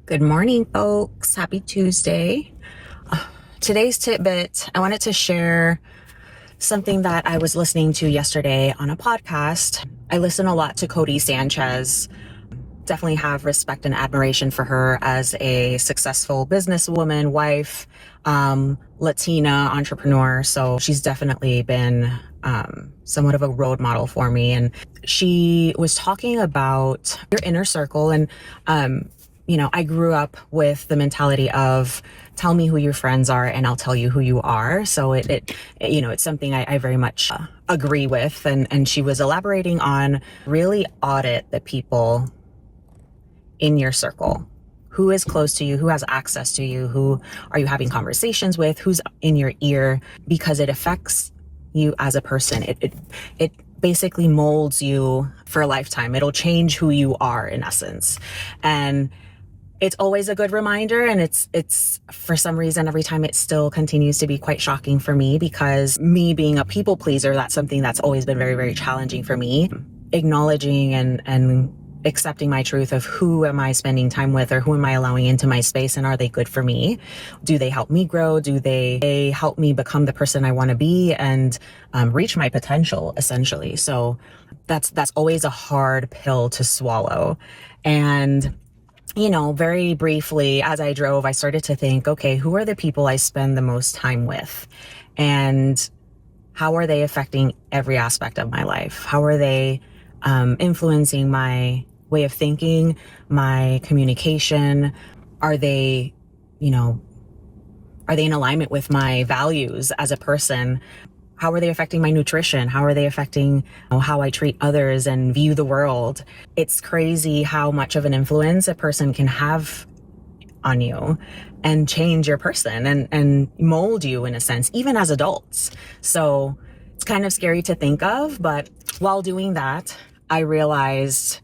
Good morning, folks. Happy Tuesday. Today's tidbit, I wanted to share something that I was listening to yesterday on a podcast. I listen a lot to Codie Sanchez. Definitely have respect and admiration for her as a successful businesswoman, wife, Latina entrepreneur. So she's definitely been somewhat of a role model for me. And she was talking about your inner circle. And I grew up with the mentality of tell me who your friends are and I'll tell you who you are. So it's something I very much agree with. And she was elaborating on really audit the people in your circle. Who is close to you? Who has access to you? Who are you having conversations with? Who's in your ear? Because it affects you as a person. It basically molds you for a lifetime. It'll change who you are in essence. And it's always a good reminder. And it's for some reason, every time it still continues to be quite shocking for me, because me being a people pleaser, that's something that's always been very, very challenging for me. Acknowledging and accepting my truth of who am I spending time with, or who am I allowing into my space, and are they good for me? Do they help me grow? Do they help me become the person I want to be and reach my potential, essentially? So that's always a hard pill to swallow. And very briefly, as I drove, I started to think, okay, who are the people I spend the most time with? And how are they affecting every aspect of my life? How are they influencing my way of thinking, my communication? Are they in alignment with my values as a person? How are they affecting my nutrition? How are they affecting how I treat others and view the world? It's crazy how much of an influence a person can have on you and change your person and mold you in a sense, even as adults. So it's kind of scary to think of, but while doing that, I realized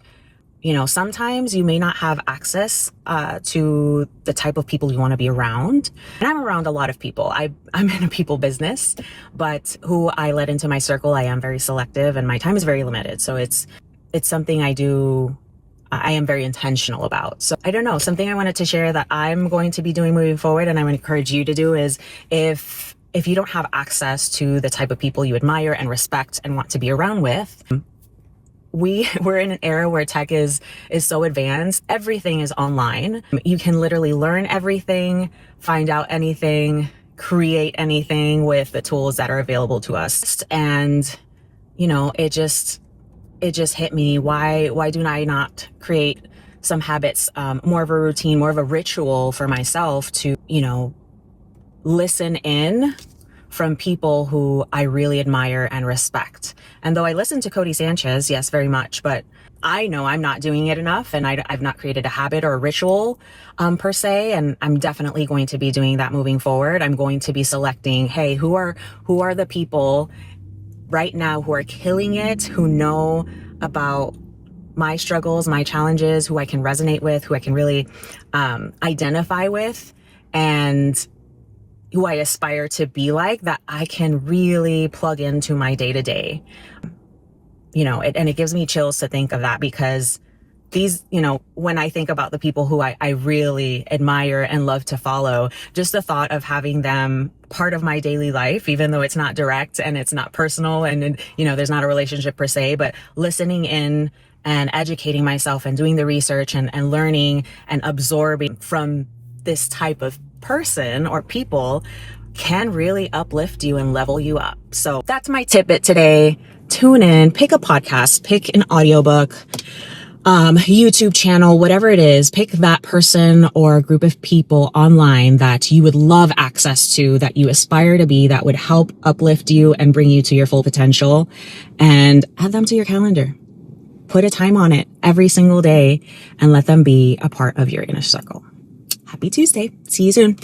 sometimes you may not have access to the type of people you want to be around. And I'm around a lot of people. I'm in a people business, but who I let into my circle, I am very selective and my time is very limited. So it's something I am very intentional about. So I don't know, something I wanted to share that I'm going to be doing moving forward, and I would encourage you to do, is if you don't have access to the type of people you admire and respect and want to be around with, we're in an era where tech is so advanced. Everything is online. You can literally learn everything, find out anything, create anything with the tools that are available to us. And, it just hit me. Why do I not create some habits, more of a routine, more of a ritual for myself to, listen in from people who I really admire and respect. And though I listen to Codie Sanchez, yes, very much, but I know I'm not doing it enough, and I've not created a habit or a ritual per se, and I'm definitely going to be doing that moving forward. I'm going to be selecting, hey, who are the people right now who are killing it, who know about my struggles, my challenges, who I can resonate with, who I can really identify with, and who I aspire to be like, that I can really plug into my day-to-day. And it gives me chills to think of that, because these, when I think about the people who I really admire and love to follow, just the thought of having them part of my daily life, even though it's not direct and it's not personal and, there's not a relationship per se, but listening in and educating myself and doing the research and learning and absorbing from this type of person or people can really uplift you and level you up. So that's my tidbit today. Tune in, pick a podcast, pick an audiobook, YouTube channel, whatever it is, pick that person or group of people online that you would love access to, that you aspire to be, that would help uplift you and bring you to your full potential, and add them to your calendar. Put a time on it every single day and let them be a part of your inner circle. Happy Tuesday. See you soon.